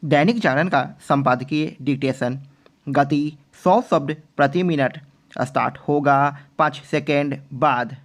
दैनिक जागरण का संपादकीय डिक्टेशन। गति 100 शब्द प्रति मिनट। स्टार्ट होगा 5 सेकेंड बाद।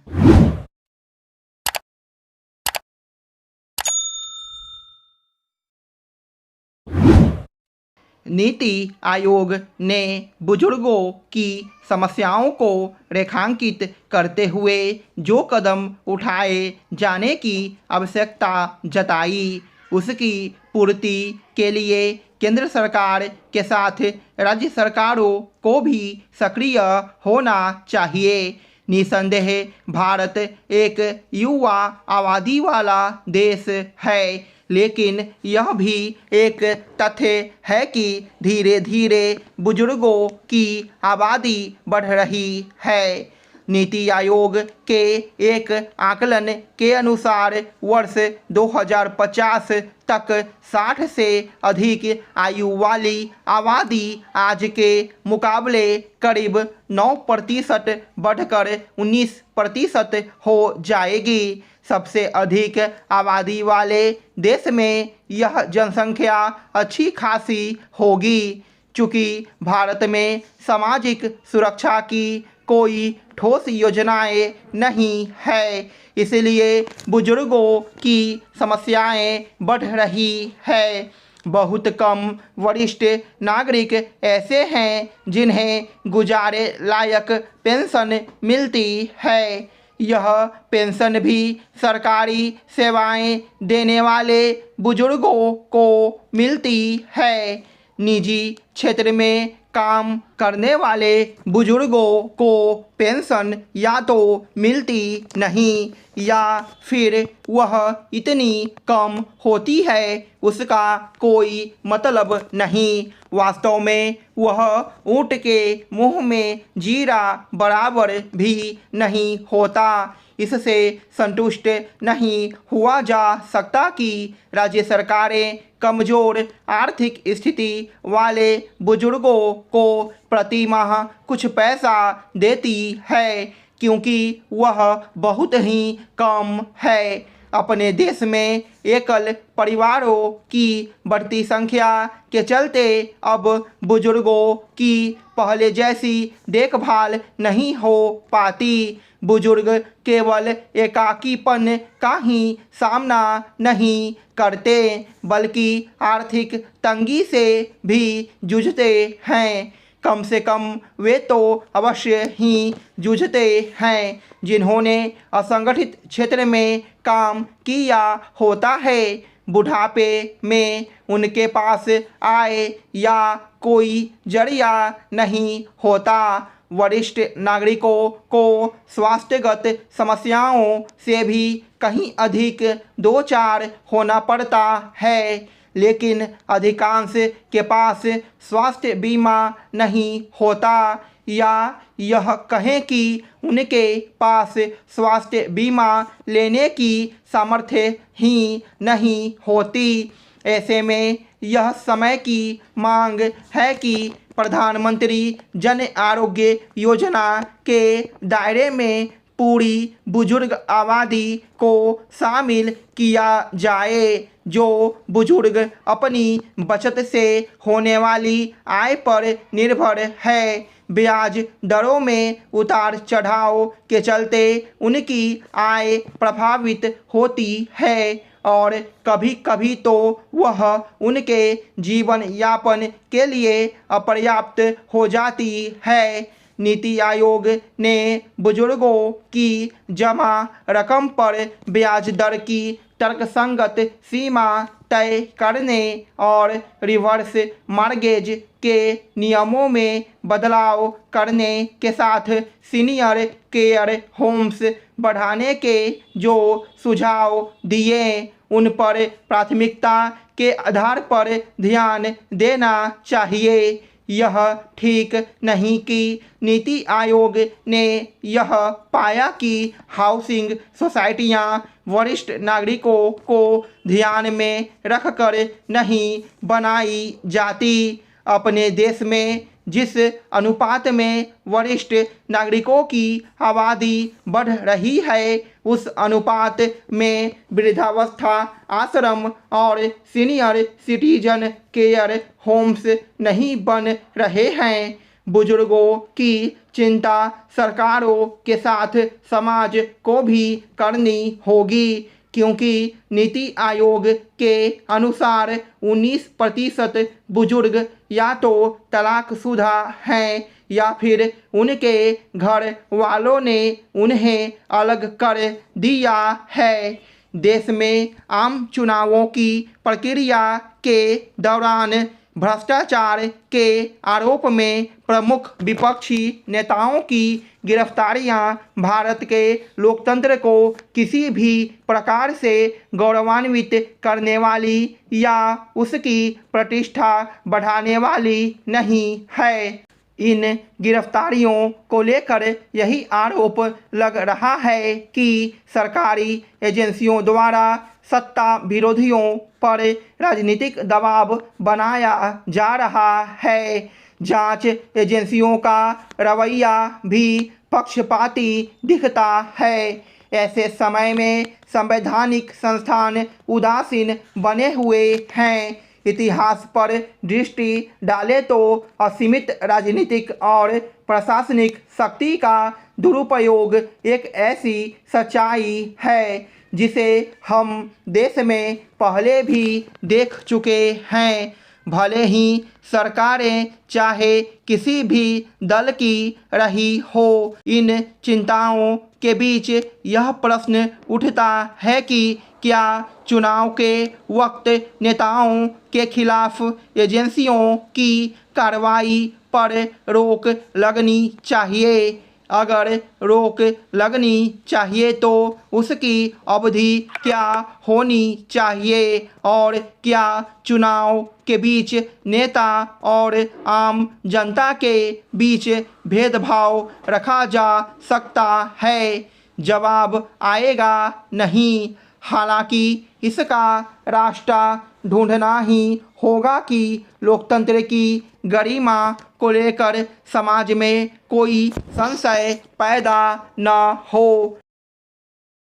नीति आयोग ने बुजुर्गों की समस्याओं को रेखांकित करते हुए जो कदम उठाए जाने की आवश्यकता जताई, उसकी पूर्ति के लिए केंद्र सरकार के साथ राज्य सरकारों को भी सक्रिय होना चाहिए। निसंदेह भारत एक युवा आबादी वाला देश है, लेकिन यह भी एक तथ्य है कि धीरे धीरे बुजुर्गों की आबादी बढ़ रही है। नीति आयोग के एक आकलन के अनुसार वर्ष 2050 तक 60 से अधिक आयु वाली आबादी आज के मुकाबले करीब 9% बढ़कर 19% हो जाएगी। सबसे अधिक आबादी वाले देश में यह जनसंख्या अच्छी खासी होगी। चूँकि भारत में सामाजिक सुरक्षा की कोई ठोस योजनाएं नहीं है, इसलिए बुजुर्गों की समस्याएं बढ़ रही है। बहुत कम वरिष्ठ नागरिक ऐसे हैं जिन्हें गुजारे लायक पेंशन मिलती है। यह पेंशन भी सरकारी सेवाएं देने वाले बुजुर्गों को मिलती है। निजी क्षेत्र में काम करने वाले बुजुर्गों को पेंशन या तो मिलती नहीं या फिर वह इतनी कम होती है उसका कोई मतलब नहीं। वास्तव में वह ऊँट के मुंह में जीरा बराबर भी नहीं होता। इससे संतुष्ट नहीं हुआ जा सकता कि राज्य सरकारें कमज़ोर आर्थिक स्थिति वाले बुजुर्गों को प्रति माह कुछ पैसा देती है, क्योंकि वह बहुत ही कम है। अपने देश में एकल परिवारों की बढ़ती संख्या के चलते अब बुजुर्गों की पहले जैसी देखभाल नहीं हो पाती। बुजुर्ग केवल एकाकीपन का ही सामना नहीं करते, बल्कि आर्थिक तंगी से भी जूझते हैं। कम से कम वे तो अवश्य ही जूझते हैं जिन्होंने असंगठित क्षेत्र में काम किया होता है। बुढ़ापे में उनके पास आय या कोई जरिया नहीं होता। वरिष्ठ नागरिकों को स्वास्थ्यगत समस्याओं से भी कहीं अधिक दो चार होना पड़ता है, लेकिन अधिकांश के पास स्वास्थ्य बीमा नहीं होता, या यह कहें कि उनके पास स्वास्थ्य बीमा लेने की सामर्थ्य ही नहीं होती। ऐसे में यह समय की मांग है कि प्रधानमंत्री जन आरोग्य योजना के दायरे में पूरी बुजुर्ग आबादी को शामिल किया जाए, जो बुजुर्ग अपनी बचत से होने वाली आय पर निर्भर है। ब्याज दरों में उतार चढ़ाव के चलते उनकी आय प्रभावित होती है और कभी कभी तो वह उनके जीवन यापन के लिए अपर्याप्त हो जाती है। नीति आयोग ने बुजुर्गों की जमा रकम पर ब्याज दर की तर्कसंगत सीमा तय करने और रिवर्स मॉर्गेज के नियमों में बदलाव करने के साथ सीनियर केयर होम्स बढ़ाने के जो सुझाव दिए, उन पर प्राथमिकता के आधार पर ध्यान देना चाहिए। यह ठीक नहीं कि नीति आयोग ने यह पाया कि हाउसिंग सोसाइटियां वरिष्ठ नागरिकों को ध्यान में रखकर नहीं बनाई जाती। अपने देश में जिस अनुपात में वरिष्ठ नागरिकों की आबादी बढ़ रही है, उस अनुपात में वृद्धावस्था आश्रम और सीनियर सिटीजन केयर होम्स नहीं बन रहे हैं। बुजुर्गों की चिंता सरकारों के साथ समाज को भी करनी होगी, क्योंकि नीति आयोग के अनुसार 19% बुजुर्ग या तो तलाकशुदा हैं या फिर उनके घर वालों ने उन्हें अलग कर दिया है। देश में आम चुनावों की प्रक्रिया के दौरान भ्रष्टाचार के आरोप में प्रमुख विपक्षी नेताओं की गिरफ्तारियां भारत के लोकतंत्र को किसी भी प्रकार से गौरवान्वित करने वाली या उसकी प्रतिष्ठा बढ़ाने वाली नहीं है। इन गिरफ्तारियों को लेकर यही आरोप लग रहा है कि सरकारी एजेंसियों द्वारा सत्ता विरोधियों पर राजनीतिक दबाव बनाया जा रहा है। जांच एजेंसियों का रवैया भी पक्षपाती दिखता है। ऐसे समय में संवैधानिक संस्थान उदासीन बने हुए हैं। इतिहास पर दृष्टि डालें तो असीमित राजनीतिक और प्रशासनिक शक्ति का दुरुपयोग एक ऐसी सच्चाई है जिसे हम देश में पहले भी देख चुके हैं। भले ही सरकारें चाहे किसी भी दल की रही हो, इन चिंताओं के बीच यह प्रश्न उठता है कि क्या चुनाव के वक्त नेताओं के खिलाफ एजेंसियों की कार्रवाई पर रोक लगनी चाहिए। अगर रोक लगनी चाहिए तो उसकी अवधि क्या होनी चाहिए, और क्या चुनाव के बीच नेता और आम जनता के बीच भेदभाव रखा जा सकता है? जवाब आएगा नहीं। हालांकि इसका रास्ता ढूंढना ही होगा कि लोकतंत्र की गरिमा को लेकर समाज में कोई संशय पैदा न हो।